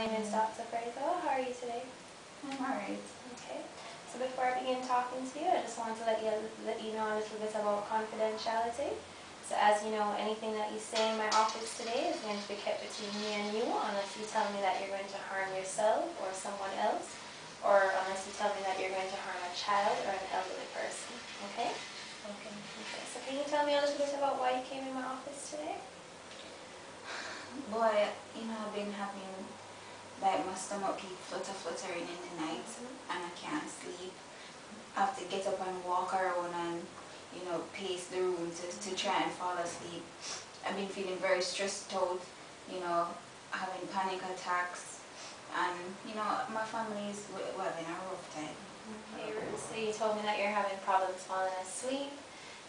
My name is Dr. Fraser. How are you today? I'm alright. Okay. So before I begin talking to you, I just want to let you know a little bit about confidentiality. So as you know, anything that you say in my office today is going to be kept between me and you unless you tell me that you're going to harm yourself or someone else, or unless you tell me that you're going to harm a child or an elderly person. Okay? Okay. Okay. So can you tell me a little bit about why you came in my office today? Boy, I've been having like my stomach keep fluttering in the night and I can't sleep. I have to get up and walk around and, pace the room to try and fall asleep. I've been feeling very stressed out, having panic attacks and, my family is having a rough time. Okay, Ruth, so you told me that you're having problems falling asleep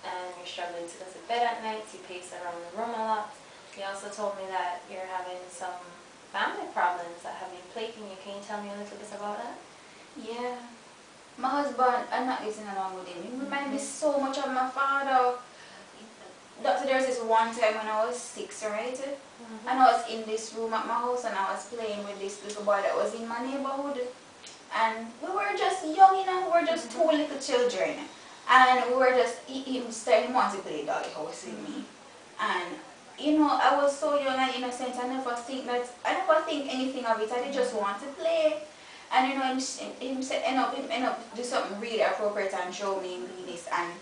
and you're struggling to go to bed at night, you pace around the room a lot. You also told me that you're having some family problems that have been plaguing you. Can you tell me a little bit about that? Yeah. My husband, I'm not getting along with him. He reminds me so much of my father. There was this one time when I was 6, right? And I was in this room at my house and I was playing with this little boy that was in my neighborhood. And we were just young, we were just two little children. And we were just, he wanted to play dolly house with me. And I was so young and innocent. I never think anything of it. I just want to play. And him end up do something really appropriate and show me him this. And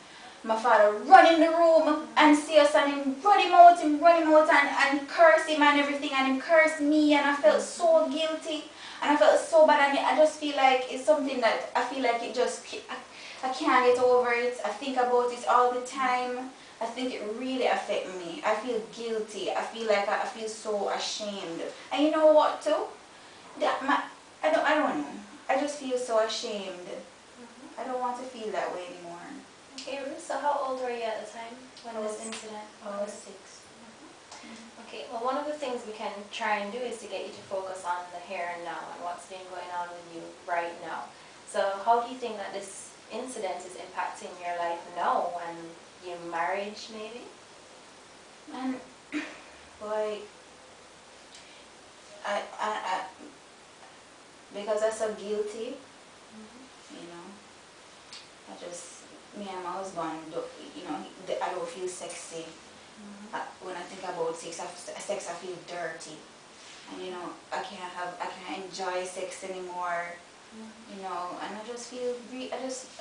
my father run in the room and see us and him run him out and curse him and everything, and him curse me, and I felt so guilty and I felt so bad, and I just feel like it's something that I feel like I can't get over it. I think about it all the time. I think it really affects me. I feel guilty. I feel like I feel so ashamed. And you know what too? I don't know. I just feel so ashamed. I don't want to feel that way anymore. Okay, Ruth, so how old were you at the time when this incident occurred? I was 6. Okay, well, one of the things we can try and do is to get you to focus on the here and now and what's been going on with you right now. So how do you think that this incident is impacting your life now and your marriage maybe? And boy, I because I'm so guilty, me and my husband, I don't feel sexy. When I think about sex, I feel dirty. And I can't enjoy sex anymore. And I just feel,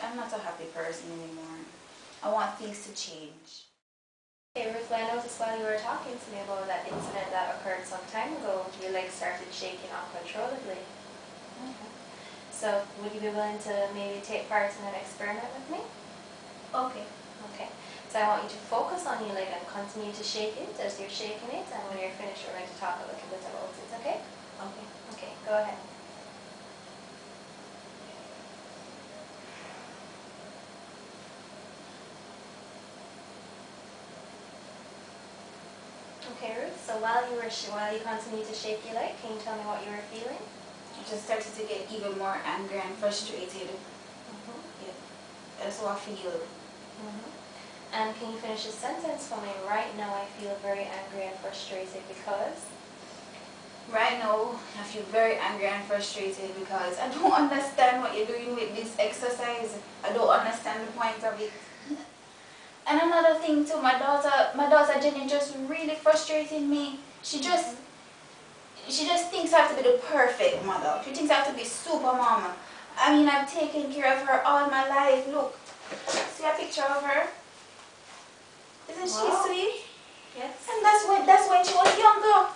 I'm not a happy person anymore. I want things to change. Hey Ruth, I noticed while you were talking to me about that incident that occurred some time ago, your legs started shaking uncontrollably. So would you be willing to maybe take part in an experiment with me? Okay. Okay. So I want you to focus on your leg and continue to shake it as you're shaking it, and when you're finished we're going to talk a little bit about it, okay? Okay. Okay, go ahead. Okay, Ruth, so while you continue to shake your leg, can you tell me what you were feeling? I just started to get even more angry and frustrated. Yeah, that's how I feel. And can you finish this sentence for me? Right now I feel very angry and frustrated because? Right now I feel very angry and frustrated because I don't understand what you're doing with this exercise. I don't understand the point of it. And another thing too, my daughter Jenny just really frustrating me. She just thinks I have to be the perfect mother. She thinks I have to be super mama. I mean, I've taken care of her all my life. Look, see a picture of her? Isn't she sweet? Yes. And that's when she was younger.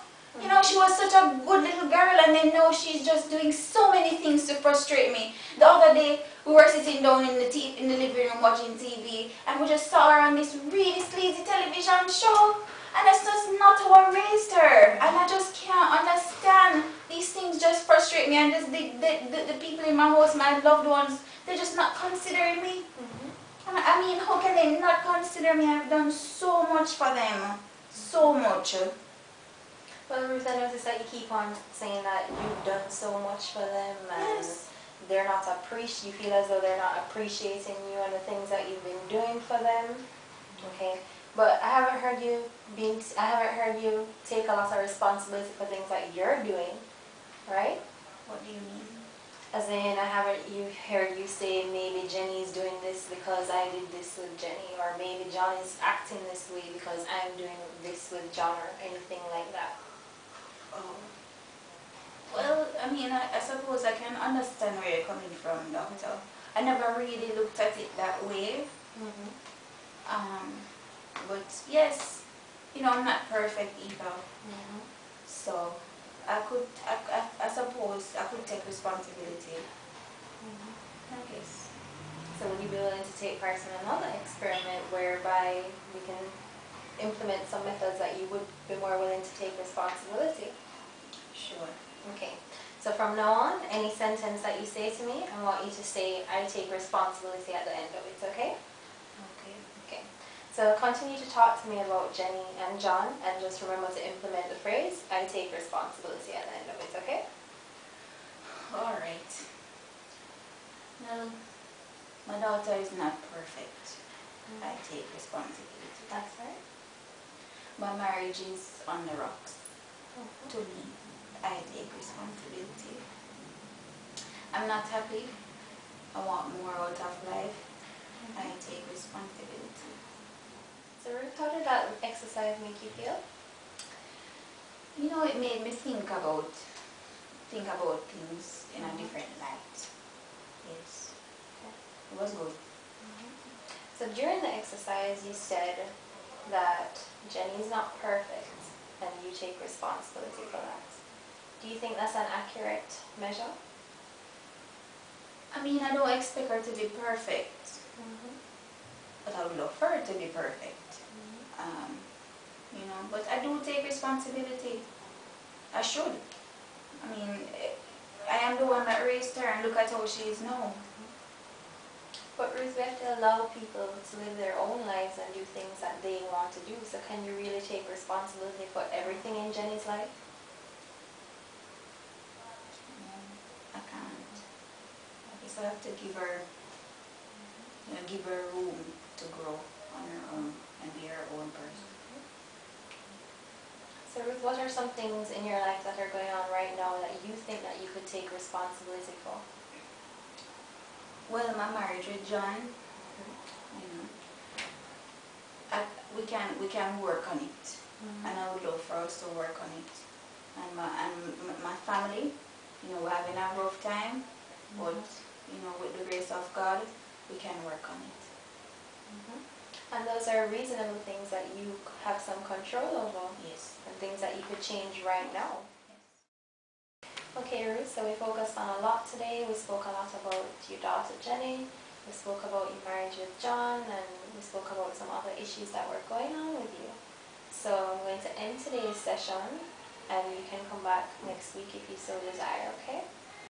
She was such a good little girl, and then now she's just doing so many things to frustrate me. The other day, we were sitting down in the living room watching TV, and we just saw her on this really sleazy television show. And that's just not how I raised her. And I just can't understand. These things just frustrate me, and just the people in my house, my loved ones, they're just not considering me. And I mean, how can they not consider me? I've done so much for them. So much. Well, Ruth, I noticed that you keep on saying that you've done so much for them, and Yes. they're not you feel as though they're not appreciating you and the things that you've been doing for them. Okay, but I haven't heard you take a lot of responsibility for things that you're doing. right? What do you mean? As in, you heard you say maybe Jenny's doing this because I did this with Jenny, or maybe John is acting this way because I'm doing this with John, or anything like that. Oh. Well, I mean, I suppose I can understand where you're coming from, Doctor. I never really looked at it that way. Mm-hmm. But yes, you know, I'm not perfect either. Mm-hmm. So I suppose I could take responsibility. Mm-hmm. I guess. So would you be willing to take part in another experiment whereby we can implement some methods that you would be more willing to take responsibility? Sure. Okay. So from now on, any sentence that you say to me, I want you to say, I take responsibility at the end of it, okay? Okay. Okay. So continue to talk to me about Jenny and John, and just remember to implement the phrase, I take responsibility at the end of it, okay? All right. Well, my daughter is not perfect. I take responsibility. That's right. My marriage is on the rocks. Mhm. To me, I take responsibility. I'm not happy. I want more out of life. I take responsibility. So Ruth, how did that exercise make you feel? You know, it made me think about things in a different light. Yes, it was good. So during the exercise, you said that Jenny's not perfect, and you take responsibility for that. Do you think that's an accurate measure? I mean, I don't expect her to be perfect, but I would love for her to be perfect. You know, but I do take responsibility. I should. I mean, I am the one that raised her, and look at how she is now. But Ruth, we have to allow people to live their own lives and do things that they want to do. So can you really take responsibility for everything in Jenny's life? I can't. I guess I have to give her, give her room to grow on her own and be her own person. So Ruth, what are some things in your life that are going on right now that you think that you could take responsibility for? Well, my marriage with John, you know, we can work on it, and I would love for us to work on it. And my family, you know, we're having a rough time, but you know, with the grace of God, we can work on it. And those are reasonable things that you have some control over. Yes. And things that you could change right now. Yes. Okay, Ruth, so we focused on a lot today. We spoke a lot about your daughter Jenny. We spoke about your marriage with John, and we spoke about some other issues that were going on with you. So I'm going to end today's session, and you can come back next week if you so desire, okay?